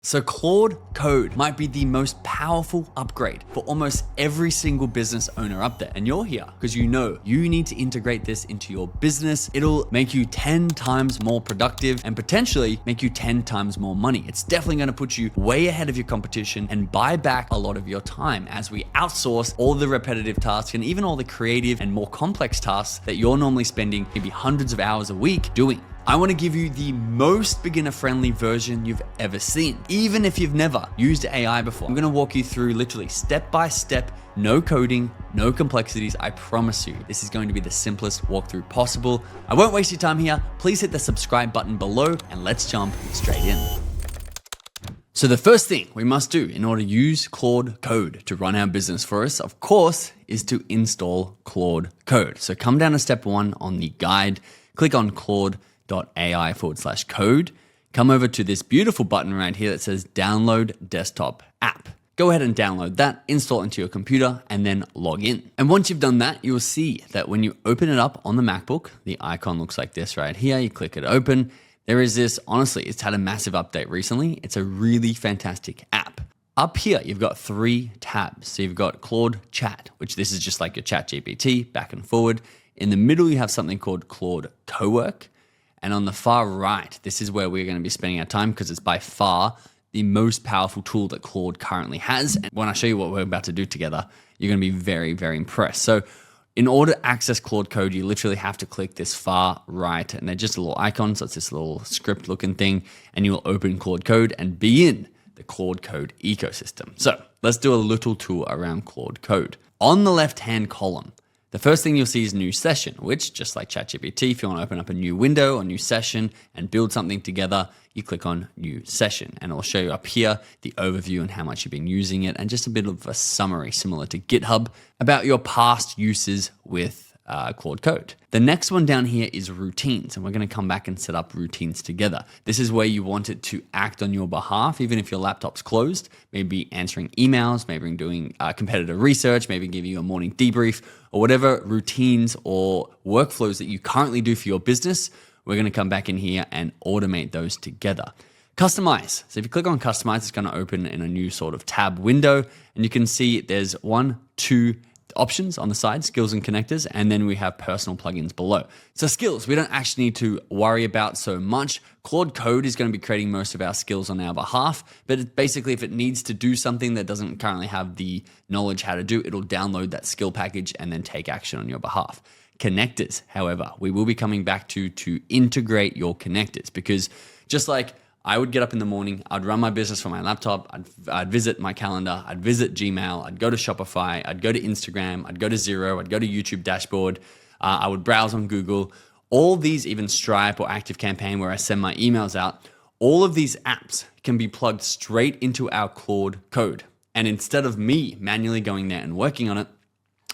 So Claude Code might be the most powerful upgrade for almost every single business owner up there. And you're here because you know you need to integrate this into your business. It'll make you 10 times more productive and potentially make you 10 times more money. It's definitely going to put you way ahead of your competition and buy back a lot of your time as we outsource all the repetitive tasks and even all the creative and more complex tasks that you're normally spending maybe hundreds of hours a week doing. I want to give you the most beginner-friendly version you've ever seen. Even if you've never used AI before, I'm going to walk you through literally step-by-step, no coding, no complexities. I promise you, this is going to be the simplest walkthrough possible. I won't waste your time here. Please hit the subscribe button below and let's jump straight in. So the first thing we must do in order to use Claude Code to run our business for us, of course, is to install Claude Code. So come down to step 1 on the guide, click on Claude.ai/code. Come over to this beautiful button right here that says download desktop app. Go ahead and download that, install it into your computer, and then log in. And once you've done that, you'll see that when you open it up on the MacBook, the icon looks like this right here. You click it open. There is this, honestly, it's had a massive update recently. It's a really fantastic app. Up here, you've got 3 tabs. So you've got Claude Chat, which this is just like your Chat GPT, back and forward. In the middle, you have something called Claude Cowork. And on the far right, this is where we're going to be spending our time because it's by far the most powerful tool that Claude currently has. And when I show you what we're about to do together, you're going to be very, very impressed. So in order to access Claude Code, you literally have to click this far right, and they're just a little icon. So it's this little script looking thing, and you will open Claude Code and be in the Claude Code ecosystem. So let's do a little tour around Claude Code. On the left-hand column, the first thing you'll see is new session, which just like ChatGPT, if you want to open up a new window or new session and build something together, you click on new session and it'll show you up here the overview and how much you've been using it and just a bit of a summary similar to GitHub about your past uses with Claude Code. The next one down here is routines, and we're going to come back and set up routines together. This is where you want it to act on your behalf, even if your laptop's closed, maybe answering emails, maybe doing competitor research, maybe giving you a morning debrief, or whatever routines or workflows that you currently do for your business. We're going to come back in here and automate those together. Customize. So if you click on customize, it's going to open in a new sort of tab window, and you can see there's 1, 2 options on the side, skills and connectors, and then we have personal plugins below. So skills, we don't actually need to worry about so much. Claude Code is going to be creating most of our skills on our behalf, but basically if it needs to do something that doesn't currently have the knowledge how to do, it'll download that skill package and then take action on your behalf. Connectors, however, we will be coming back to integrate your connectors, because just like I would get up in the morning, I'd run my business from my laptop, I'd visit my calendar, I'd visit Gmail, I'd go to Shopify, I'd go to Instagram, I'd go to Xero, I'd go to YouTube dashboard, I would browse on Google. All these, even Stripe or ActiveCampaign where I send my emails out, all of these apps can be plugged straight into our Claude Code. And instead of me manually going there and working on it,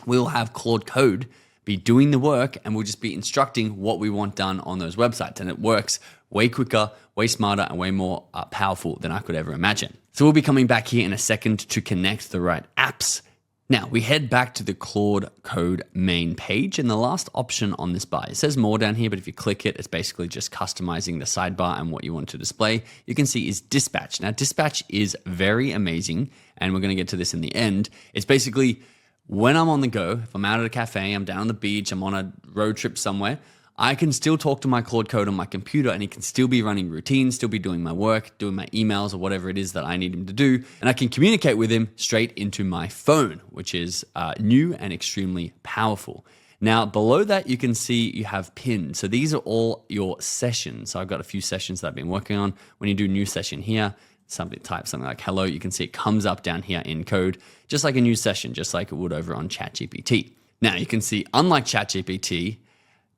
we'll have Claude Code be doing the work and we'll just be instructing what we want done on those websites. And it works way quicker, way smarter, and way more powerful than I could ever imagine. So we'll be coming back here in a second to connect the right apps. Now we head back to the Claude Code main page, and the last option on this bar, it says more down here, but if you click it, it's basically just customizing the sidebar and what you want to display. You can see is dispatch. Now dispatch is very amazing, and we're going to get to this in the end. It's basically when I'm on the go, if I'm out at a cafe, I'm down on the beach, I'm on a road trip somewhere, I can still talk to my Claude Code on my computer and he can still be running routines, still be doing my work, doing my emails or whatever it is that I need him to do. And I can communicate with him straight into my phone, which is new and extremely powerful. Now, below that, you can see you have pins. So these are all your sessions. So I've got a few sessions that I've been working on. When you do new session here, type something like hello, you can see it comes up down here in code, just like a new session, just like it would over on ChatGPT. Now you can see, unlike ChatGPT,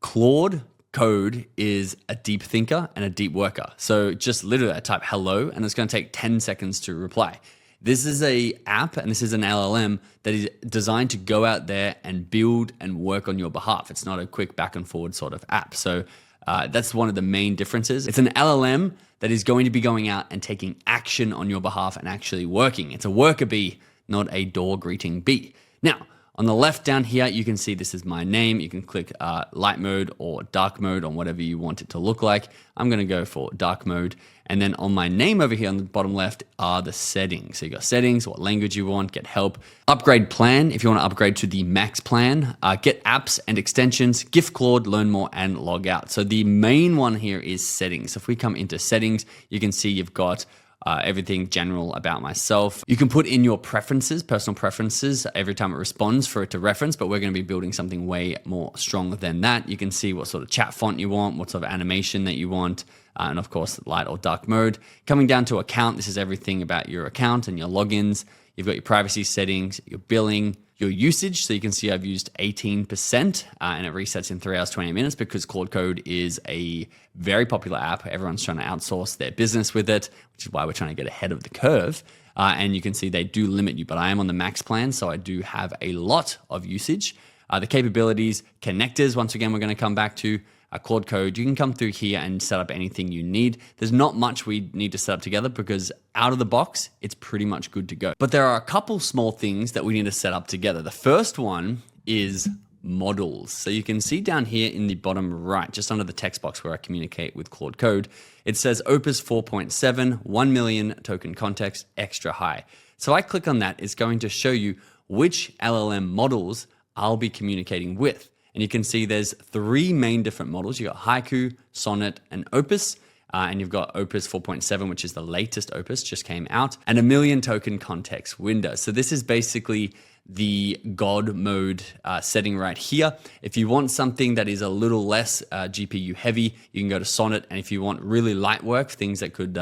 Claude Code is a deep thinker and a deep worker. So just literally I type hello and it's going to take 10 seconds to reply. This is a app and this is an LLM that is designed to go out there and build and work on your behalf. It's not a quick back and forward sort of app. So that's one of the main differences. It's an LLM that is going to be going out and taking action on your behalf and actually working. It's a worker bee, not a door greeting bee. Now, On the left down here, you can see this is my name. You can click light mode or dark mode on whatever you want it to look like. I'm going to go for dark mode. And then on my name over here on the bottom left are the settings. So you got settings, what language you want, get help, upgrade plan if you want to upgrade to the max plan, get apps and extensions, gift Claude, learn more, and log out. So the main one here is settings. So if we come into settings, you can see you've got everything general about myself. You can put in your preferences, personal preferences, every time it responds for it to reference, but we're going to be building something way more strong than that. You can see what sort of chat font you want, what sort of animation that you want, and of course, light or dark mode. Coming down to account, this is everything about your account and your logins. You've got your privacy settings, your billing, your usage. So you can see I've used 18% and it resets in 3 hours, 28 minutes because Claude Code is a very popular app. Everyone's trying to outsource their business with it, which is why we're trying to get ahead of the curve. And you can see they do limit you, but I am on the max plan, so I do have a lot of usage. The capabilities, connectors, once again, we're going to come back to. Claude Code, you can come through here and set up anything you need. There's not much we need to set up together because out of the box, it's pretty much good to go. But there are a couple small things that we need to set up together. The first one is models. So you can see down here in the bottom right, just under the text box where I communicate with Claude Code, it says Opus 4.7, 1 million token context, extra high. So I click on that, it's going to show you which LLM models I'll be communicating with. And you can see there's 3 main different models. You've got Haiku, Sonnet, and Opus. And you've got Opus 4.7, which is the latest Opus, just came out, and a million token context window. So this is basically the God mode setting right here. If you want something that is a little less GPU heavy, you can go to Sonnet. And if you want really light work, things that could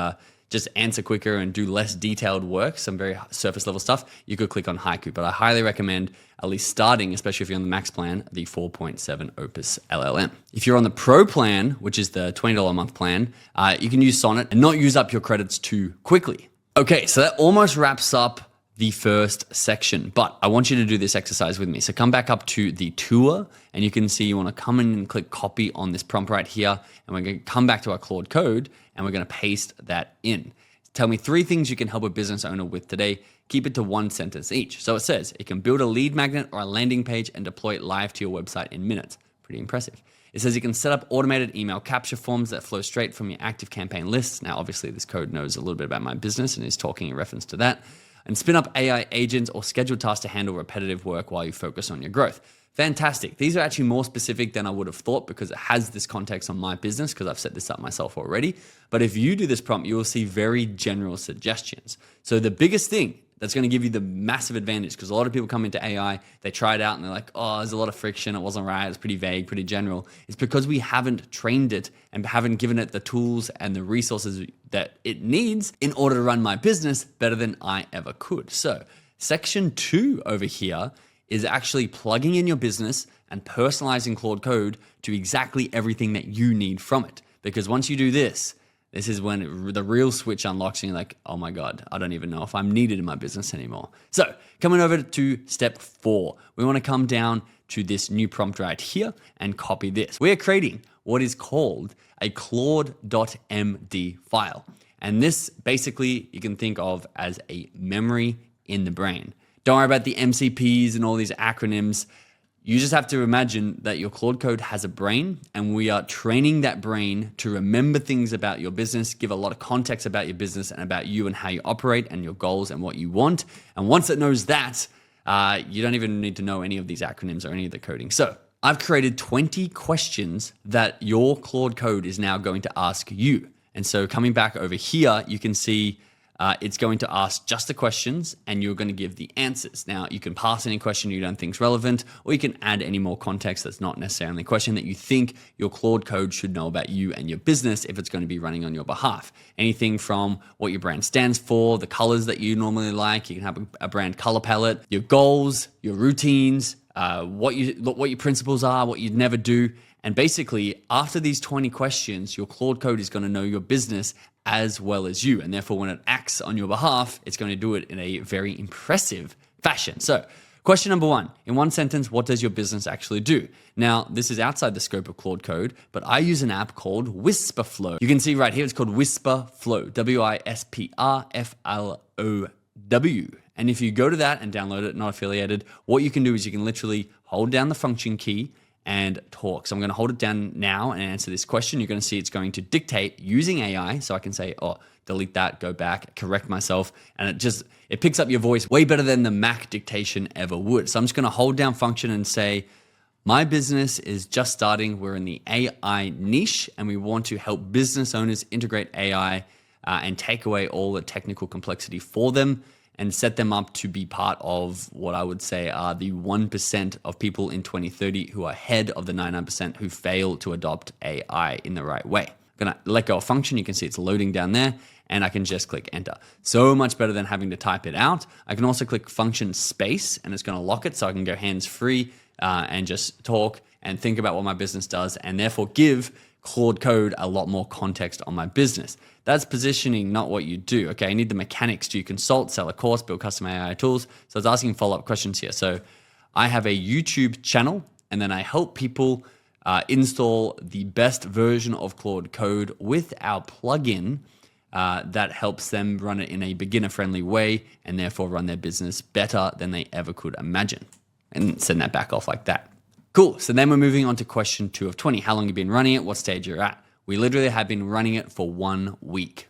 just answer quicker and do less detailed work, some very surface level stuff, you could click on Haiku. But I highly recommend at least starting, especially if you're on the max plan, the 4.7 Opus LLM. If you're on the Pro plan, which is the $20 a month plan, you can use Sonnet and not use up your credits too quickly. Okay, so that almost wraps up the first section, but I want you to do this exercise with me. So come back up to the tour and you can see you want to come in and click copy on this prompt right here. And we're going to come back to our Claude Code and we're going to paste that in. Tell me 3 things you can help a business owner with today. Keep it to 1 sentence each. So it says it can build a lead magnet or a landing page and deploy it live to your website in minutes. Pretty impressive. It says you can set up automated email capture forms that flow straight from your active campaign lists. Now, obviously this code knows a little bit about my business and is talking in reference to that. And spin up AI agents or scheduled tasks to handle repetitive work while you focus on your growth. Fantastic. These are actually more specific than I would have thought because it has this context on my business because I've set this up myself already. But if you do this prompt, you will see very general suggestions. So the biggest thing that's going to give you the massive advantage, because a lot of people come into AI, they try it out and they're like, oh, there's a lot of friction. It wasn't right. It's pretty vague, pretty general. It's because we haven't trained it and haven't given it the tools and the resources that it needs in order to run my business better than I ever could. So section 2 over here is actually plugging in your business and personalizing Claude Code to exactly everything that you need from it. Because once you do this, this is when the real switch unlocks and you're like, oh my God, I don't even know if I'm needed in my business anymore. So coming over to step 4, we want to come down to this new prompt right here and copy this. We are creating what is called a claude.md file. And this basically you can think of as a memory in the brain. Don't worry about the MCPs and all these acronyms. You just have to imagine that your Claude Code has a brain and we are training that brain to remember things about your business, give a lot of context about your business and about you and how you operate and your goals and what you want. And once it knows that, you don't even need to know any of these acronyms or any of the coding. So I've created 20 questions that your Claude Code is now going to ask you. And so coming back over here, you can see it's going to ask just the questions and you're going to give the answers. Now, you can pass any question you don't think is relevant, or you can add any more context that's not necessarily a question that you think your Claude Code should know about you and your business if it's going to be running on your behalf. Anything from what your brand stands for, the colors that you normally like, you can have a brand color palette, your goals, your routines, what your principles are, what you'd never do. And basically, after these 20 questions, your Claude Code is going to know your business as well as you. And therefore, when it acts on your behalf, it's going to do it in a very impressive fashion. So question number 1, in 1 sentence, what does your business actually do? Now, this is outside the scope of Claude Code, but I use an app called Whisperflow. You can see right here, it's called Whisperflow, Whisperflow. And if you go to that and download it, not affiliated, what you can do is you can literally hold down the function key and talk. So I'm going to hold it down now and answer this question. You're going to see it's going to dictate using AI. So I can say, oh, delete that, go back, correct myself. And it picks up your voice way better than the Mac dictation ever would. So I'm just going to hold down function and say, my business is just starting. We're in the AI niche and we want to help business owners integrate AI and take away all the technical complexity for them and set them up to be part of what I would say are the 1% of people in 2030 who are ahead of the 99% who fail to adopt AI in the right way. I'm gonna let go of function. You can see it's loading down there and I can just click enter. So much better than having to type it out. I can also click function space and it's gonna lock it so I can go hands-free and just talk and think about what my business does and therefore give Claude Code a lot more context on my business. That's positioning, not what you do. Okay, I need the mechanics. Do you consult, sell a course, build custom AI tools? So I was asking follow-up questions here. So I have a YouTube channel and then I help people install the best version of Claude Code with our plugin that helps them run it in a beginner-friendly way and therefore run their business better than they ever could imagine. And send that back off like that. Cool, so then we're moving on to question 2 of 20. How long have you been running it? What stage you're at? We literally have been running it for 1 week.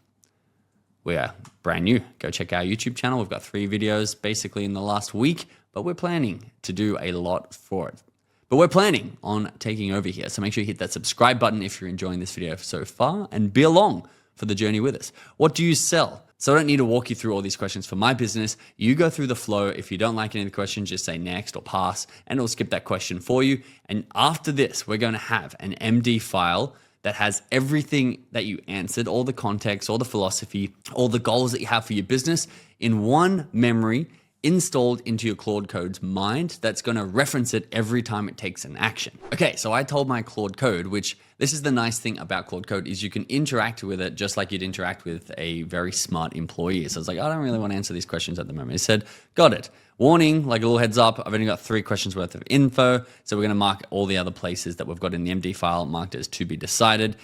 We are brand new. Go check our YouTube channel. We've got 3 videos basically in the last week, but we're planning to do a lot for it. But we're planning on taking over here. So make sure you hit that subscribe button if you're enjoying this video so far and be along for the journey with us. What do you sell? So I don't need to walk you through all these questions for my business. You go through the flow. If you don't like any of the questions, just say next or pass, and it'll skip that question for you. And after this, we're going to have an MD file that has everything that you answered, all the context, all the philosophy, all the goals that you have for your business in one memory installed into your Claude Code's mind that's going to reference it every time it takes an action. Okay, so I told my Claude Code, which this is the nice thing about Claude Code is you can interact with it just like you'd interact with a very smart employee. So I was like, I don't really want to answer these questions at the moment. It said, got it. Warning, like a little heads up, I've only got 3 questions worth of info. So we're going to mark all the other places that we've got in the MD file marked as to be decided.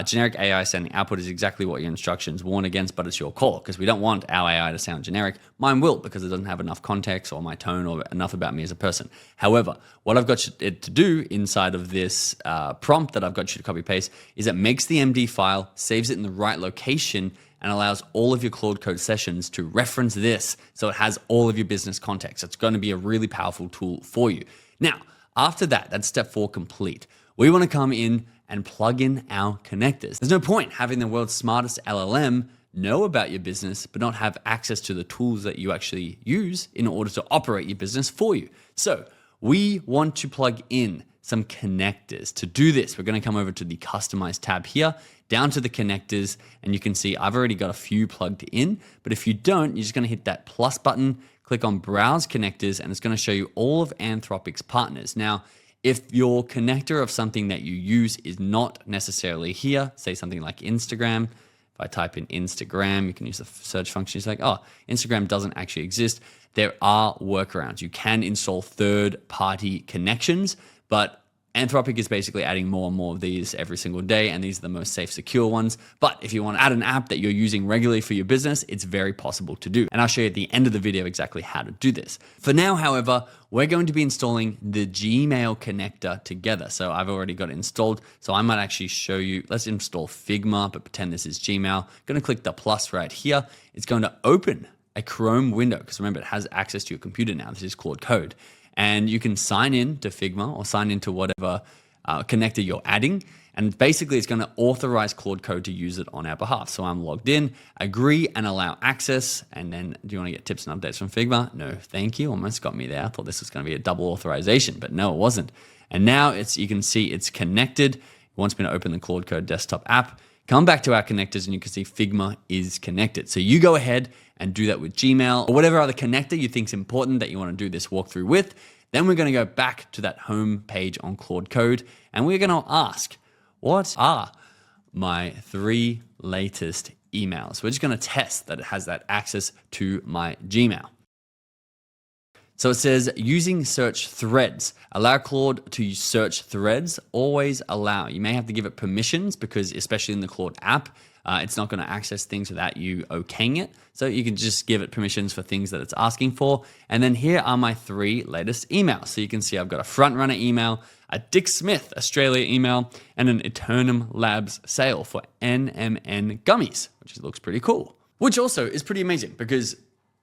Generic AI sending output is exactly what your instructions warn against, but it's your call because we don't want our AI to sound generic. Mine will because it doesn't have enough context or my tone or enough about me as a person. However, what I've got it to do inside of this prompt that I've got you to copy paste is it makes the MD file, saves it in the right location, and allows all of your Claude Code sessions to reference this so it has all of your business context. It's going to be a really powerful tool for you. Now, after that, that's step 4 complete. We want to come in and plug in our connectors. There's no point having the world's smartest LLM know about your business, but not have access to the tools that you actually use in order to operate your business for you. So we want to plug in some connectors. To do this, we're going to come over to the Customize tab here, down to the connectors, and you can see I've already got a few plugged in, but if you don't, you're just going to hit that plus button, click on Browse Connectors, and it's going to show you all of Anthropic's partners. Now, if your connector of something that you use is not necessarily here, say something like Instagram, if I type in Instagram, you can use the search function. It's like, oh, Instagram doesn't actually exist. There are workarounds. You can install third-party connections, but Anthropic is basically adding more and more of these every single day, and these are the most safe, secure ones. But if you want to add an app that you're using regularly for your business, it's very possible to do. And I'll show you at the end of the video exactly how to do this. For now, however, we're going to be installing the Gmail connector together. So I've already got it installed. So I might actually show you, let's install Figma, but pretend this is Gmail. I'm going to click the plus right here. It's going to open a Chrome window because remember, it has access to your computer now. This is Claude Code. And you can sign in to Figma or sign into whatever connector you're adding. And basically, it's going to authorize Claude Code to use it on our behalf. So I'm logged in, agree and allow access. And then do you want to get tips and updates from Figma? No, thank you. Almost got me there. I thought this was going to be a double authorization, but no, it wasn't. And now you can see it's connected. It wants me to open the Claude Code desktop app. Come back to our connectors and you can see Figma is connected. So you go ahead and do that with Gmail or whatever other connector you think is important that you want to do this walkthrough with. Then we're going to go back to that home page on Claude Code and we're going to ask, what are my 3 latest emails? We're just going to test that it has that access to my Gmail. So it says using search threads. Allow Claude to search threads. Always allow. You may have to give it permissions because especially in the Claude app, It's not going to access things without you okaying it. So you can just give it permissions for things that it's asking for. And then here are my 3 latest emails. So you can see I've got a Frontrunner email, a Dick Smith Australia email, and an Eternum Labs sale for NMN gummies, which looks pretty cool. Which also is pretty amazing because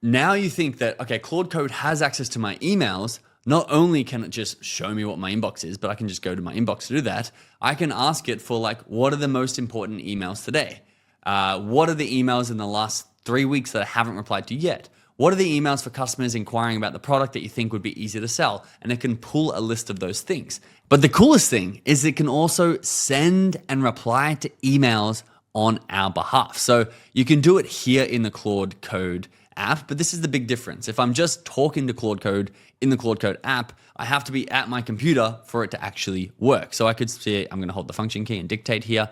now you think that, okay, Claude Code has access to my emails. Not only can it just show me what my inbox is, but I can just go to my inbox to do that. I can ask it for like, what are the most important emails today? What are the emails in the last 3 weeks that I haven't replied to yet? What are the emails for customers inquiring about the product that you think would be easy to sell? And it can pull a list of those things. But the coolest thing is it can also send and reply to emails on our behalf. So you can do it here in the Claude Code app, but this is the big difference. If I'm just talking to Claude Code in the Claude Code app, I have to be at my computer for it to actually work. So I could say, I'm going to hold the function key and dictate here.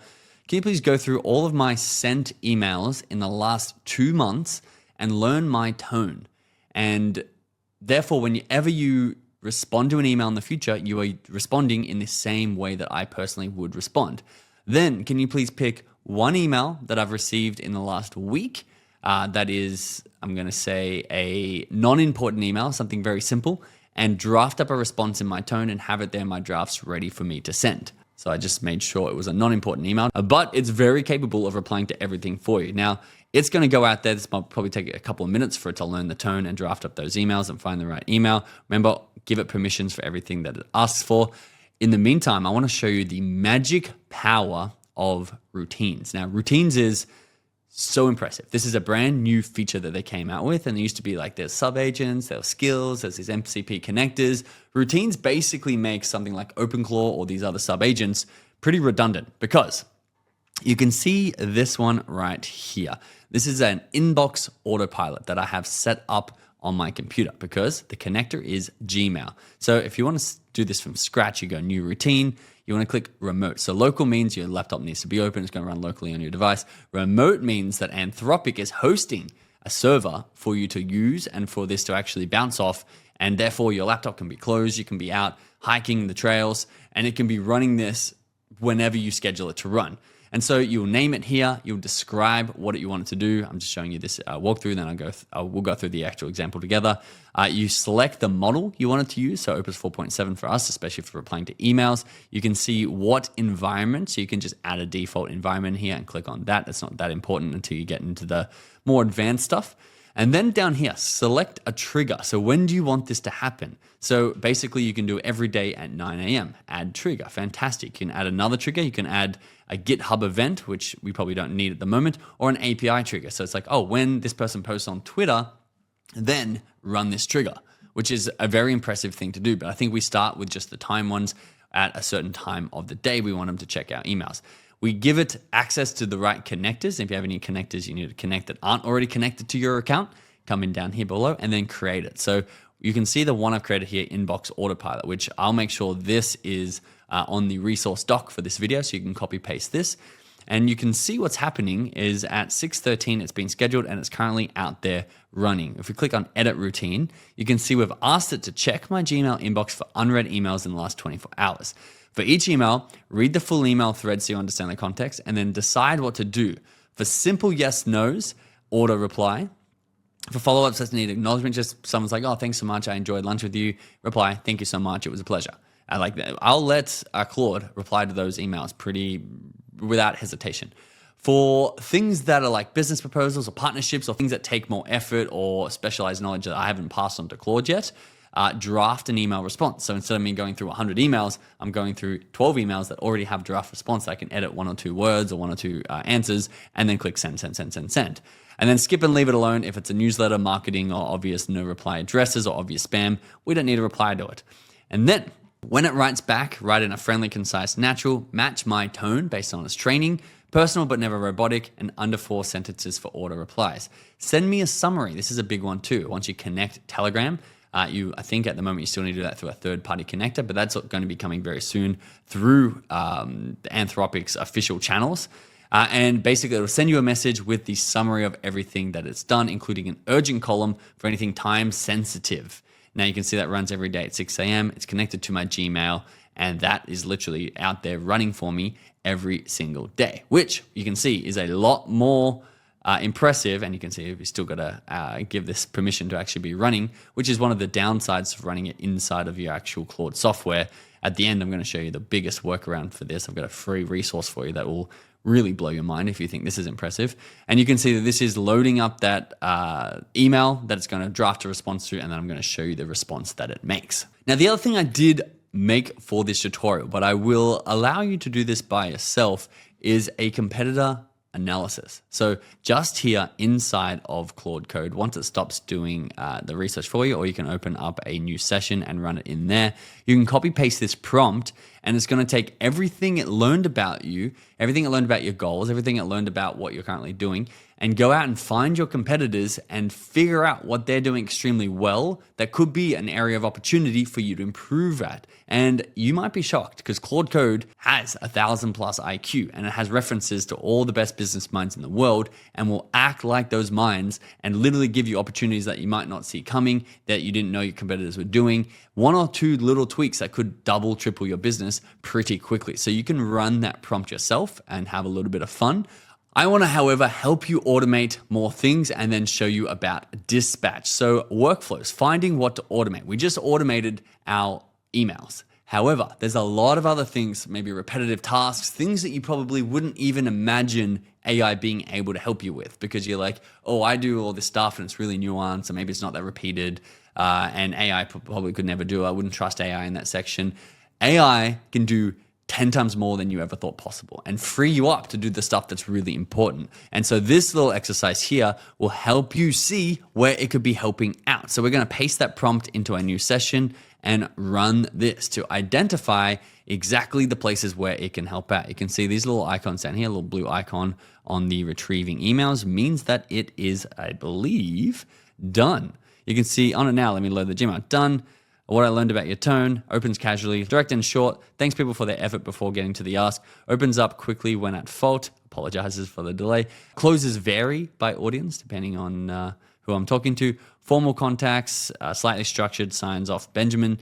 Can you please go through all of my sent emails in the last 2 months and learn my tone? And therefore, whenever you respond to an email in the future, you are responding in the same way that I personally would respond. Then can you please pick one email that I've received in the last week that is, I'm going to say, a non-important email, something very simple, and draft up a response in my tone and have it there in my drafts ready for me to send. So I just made sure it was a non-important email, but it's very capable of replying to everything for you. Now, it's going to go out there. This might probably take a couple of minutes for it to learn the tone and draft up those emails and find the right email. Remember, give it permissions for everything that it asks for. In the meantime, I want to show you the magic power of routines. Now, routines is so impressive. This is a brand new feature that they came out with, and there used to be like there's sub-agents, there's skills, there's these MCP connectors. Routines basically make something like OpenClaw or these other sub-agents pretty redundant because you can see this one right here. This is an inbox autopilot that I have set up on my computer because the connector is Gmail. So if you want to do this from scratch, you go new routine, you want to click remote. So local means your laptop needs to be open. It's going to run locally on your device. Remote means that Anthropic is hosting a server for you to use and for this to actually bounce off. And therefore your laptop can be closed. You can be out hiking the trails and it can be running this whenever you schedule it to run. And so you'll name it here. You'll describe what you want it to do. I'm just showing you this walkthrough, then we'll go through the actual example together. You select the model you want it to use. So Opus 4.7 for us, especially for replying to emails. You can see what environment. So you can just add a default environment here and click on that. It's not that important until you get into the more advanced stuff. And then down here, select a trigger. So when do you want this to happen? So basically you can do it every day at 9 a.m. Add trigger, fantastic. You can add another trigger. You can add a GitHub event, which we probably don't need at the moment, or an API trigger. So it's like, oh, when this person posts on Twitter, then run this trigger, which is a very impressive thing to do. But I think we start with just the time ones at a certain time of the day. We want them to check our emails. We give it access to the right connectors. If you have any connectors you need to connect that aren't already connected to your account, come in down here below and then create it. So you can see the one I've created here, Inbox Autopilot, which I'll make sure this is on the resource doc for this video, so you can copy paste this. And you can see what's happening is at 6:13, it's been scheduled and it's currently out there running. If we click on edit routine, you can see we've asked it to check my Gmail inbox for unread emails in the last 24 hours. For each email, read the full email thread so you understand the context and then decide what to do. For simple yes, no's, auto reply. For follow-ups that need acknowledgement, just someone's like, oh, thanks so much. I enjoyed lunch with you. Reply, thank you so much. It was a pleasure. I like that. I'll let Claude reply to those emails without hesitation. For things that are like business proposals or partnerships or things that take more effort or specialized knowledge that I haven't passed on to Claude yet, draft an email response. So instead of me going through 100 emails, I'm going through 12 emails that already have draft response. I can edit 1 or 2 words or 1 or 2 answers and then click send. And then skip and leave it alone if it's a newsletter, marketing, or obvious no reply addresses or obvious spam. We don't need to reply to it. And then when it writes back, write in a friendly, concise, natural, match my tone based on its training, personal but never robotic, and under 4 sentences for auto replies. Send me a summary. This is a big one too. Once you connect Telegram, I think at the moment you still need to do that through a third-party connector, but that's going to be coming very soon through Anthropic's official channels. And basically, it'll send you a message with the summary of everything that it's done, including an urgent column for anything time sensitive. Now you can see that runs every day at 6 a.m. It's connected to my Gmail, and that is literally out there running for me every single day, which you can see is a lot more impressive. And you can see we still got to give this permission to actually be running, which is one of the downsides of running it inside of your actual Claude software. At the end, I'm going to show you the biggest workaround for this. I've got a free resource for you that will really blow your mind if you think this is impressive. And you can see that this is loading up that email that it's going to draft a response to, and then I'm going to show you the response that it makes. Now, the other thing I did make for this tutorial, but I will allow you to do this by yourself, is a competitor analysis. So just here inside of Claude Code, once it stops doing the research for you, or you can open up a new session and run it in there, you can copy paste this prompt, and it's going to take everything it learned about you, everything it learned about your goals, everything it learned about what you're currently doing, and go out and find your competitors and figure out what they're doing extremely well that could be an area of opportunity for you to improve at. And you might be shocked because Claude Code has 1,000+ IQ, and it has references to all the best business minds in the world, and will act like those minds and literally give you opportunities that you might not see coming, that you didn't know your competitors were doing. One or two little tweaks that could double, triple your business pretty quickly. So you can run that prompt yourself and have a little bit of fun. I want to, however, help you automate more things and then show you about dispatch. So workflows, finding what to automate. We just automated our emails. However, there's a lot of other things, maybe repetitive tasks, things that you probably wouldn't even imagine AI being able to help you with, because you're like, oh, I do all this stuff and it's really nuanced, and maybe it's not that repeated, and AI probably could never do. I wouldn't trust AI in that section. AI can do 10 times more than you ever thought possible and free you up to do the stuff that's really important. And so this little exercise here will help you see where it could be helping out. So we're going to paste that prompt into a new session and run this to identify exactly the places where it can help out. You can see these little icons down here, a little blue icon on the retrieving emails means that it is, I believe, done. You can see on it now. Let me load the Gmail. Done. What I learned about your tone, opens casually, direct and short, thanks people for their effort before getting to the ask, opens up quickly when at fault, apologizes for the delay, closes vary by audience depending on who I'm talking to, formal contacts, slightly structured, signs off Benjamin,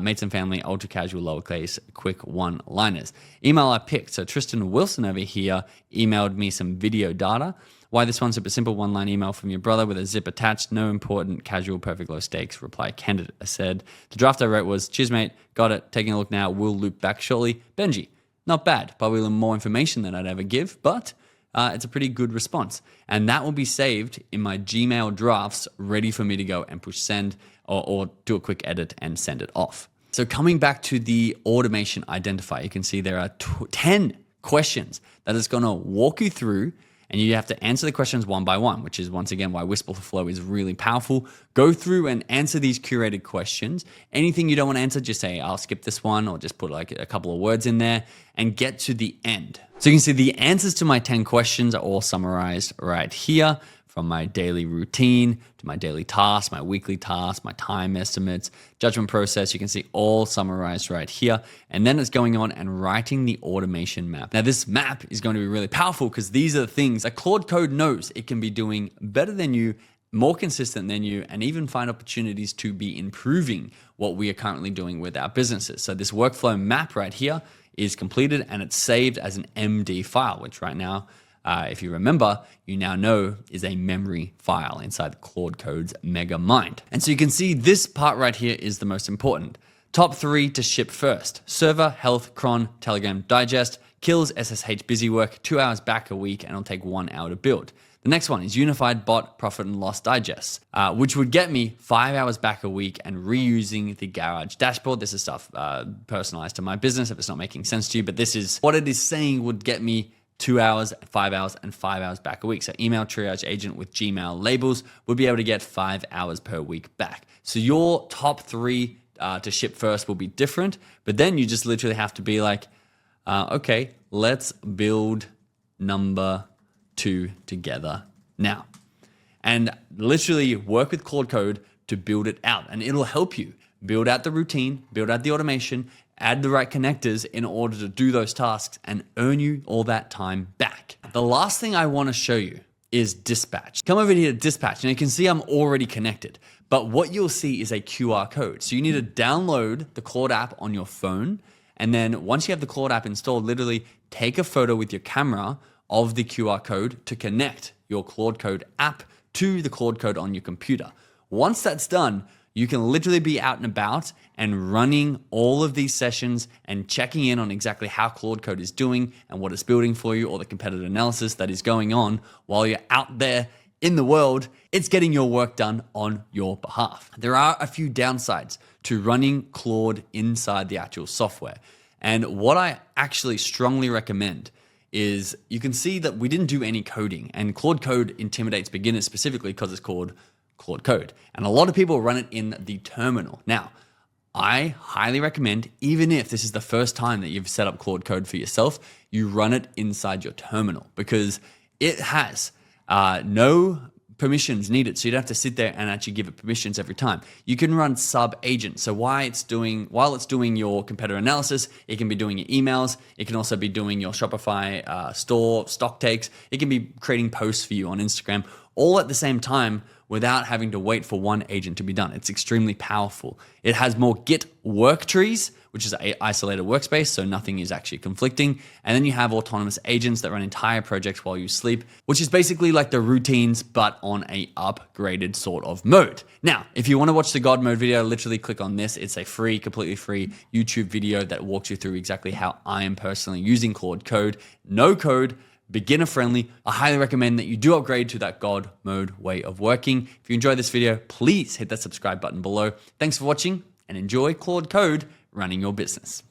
mates and family, ultra casual, lowercase, quick one-liners. Email I picked, so Tristan Wilson over here emailed me some video data. Why this one? Super simple one-line email from your brother with a zip attached, no important, casual, perfect, low stakes, reply candidate. I said, the draft I wrote was, cheers mate, got it, taking a look now, we'll loop back shortly. Benji, not bad, probably a little more information than I'd ever give, but it's a pretty good response. And that will be saved in my Gmail drafts, ready for me to go and push send or do a quick edit and send it off. So coming back to the automation identifier, you can see there are 10 questions that it's going to walk you through, and you have to answer the questions one by one, which is once again why Whisper Flow is really powerful. Go through and answer these curated questions. Anything you don't want to answer, just say, I'll skip this one, or just put like a couple of words in there and get to the end. So you can see the answers to my 10 questions are all summarized right here, from my daily routine to my daily tasks, my weekly tasks, my time estimates, judgment process. You can see all summarized right here. And then it's going on and writing the automation map. Now this map is going to be really powerful because these are the things that Claude Code knows it can be doing better than you, more consistent than you, and even find opportunities to be improving what we are currently doing with our businesses. So this workflow map right here is completed and it's saved as an MD file, which right now, if you remember, you now know is a memory file inside Claude Code's mega mind. And so you can see this part right here is the most important. Top 3 to ship first: server, health, cron, Telegram, digest, kills SSH busy work, 2 hours back a week, and it'll take 1 hour to build. The next one is unified bot profit and loss digests, which would get me 5 hours back a week and reusing the garage dashboard. This is stuff personalized to my business if it's not making sense to you, but this is what it is saying would get me 2 hours, 5 hours, and 5 hours back a week. So email triage agent with Gmail labels would be able to get 5 hours per week back. So your top 3 to ship first will be different, but then you just literally have to be like, okay, let's build number 2 together now. And literally work with Claude Code to build it out. And it'll help you build out the routine, build out the automation, add the right connectors in order to do those tasks and earn you all that time back. The last thing I want to show you is Dispatch. Come over here to Dispatch, and you can see I'm already connected. But what you'll see is a QR code. So you need to download the Claude app on your phone. And then once you have the Claude app installed, literally take a photo with your camera of the QR code to connect your Claude Code app to the Claude Code on your computer. Once that's done, you can literally be out and about and running all of these sessions and checking in on exactly how Claude Code is doing and what it's building for you, or the competitive analysis that is going on while you're out there in the world. It's getting your work done on your behalf. There are a few downsides to running Claude inside the actual software. And what I actually strongly recommend is, you can see that we didn't do any coding, and Claude Code intimidates beginners specifically because it's called Claude Code. And a lot of people run it in the terminal. Now, I highly recommend, even if this is the first time that you've set up Claude Code for yourself, you run it inside your terminal, because it has no permissions needed. So you don't have to sit there and actually give it permissions every time. You can run sub agents. So while it's doing your competitor analysis, it can be doing your emails. It can also be doing your Shopify store stock takes. It can be creating posts for you on Instagram, all at the same time, without having to wait for one agent to be done. It's extremely powerful. It has more Git work trees, which is an isolated workspace, so nothing is actually conflicting. And then you have autonomous agents that run entire projects while you sleep, which is basically like the routines, but on a upgraded sort of mode. Now, if you want to watch the God mode video, literally click on this. It's a free, completely free YouTube video that walks you through exactly how I am personally using Claude Code. No code, beginner friendly. I highly recommend that you do upgrade to that God mode way of working. If you enjoyed this video, please hit that subscribe button below. Thanks for watching, and enjoy Claude Code running your business.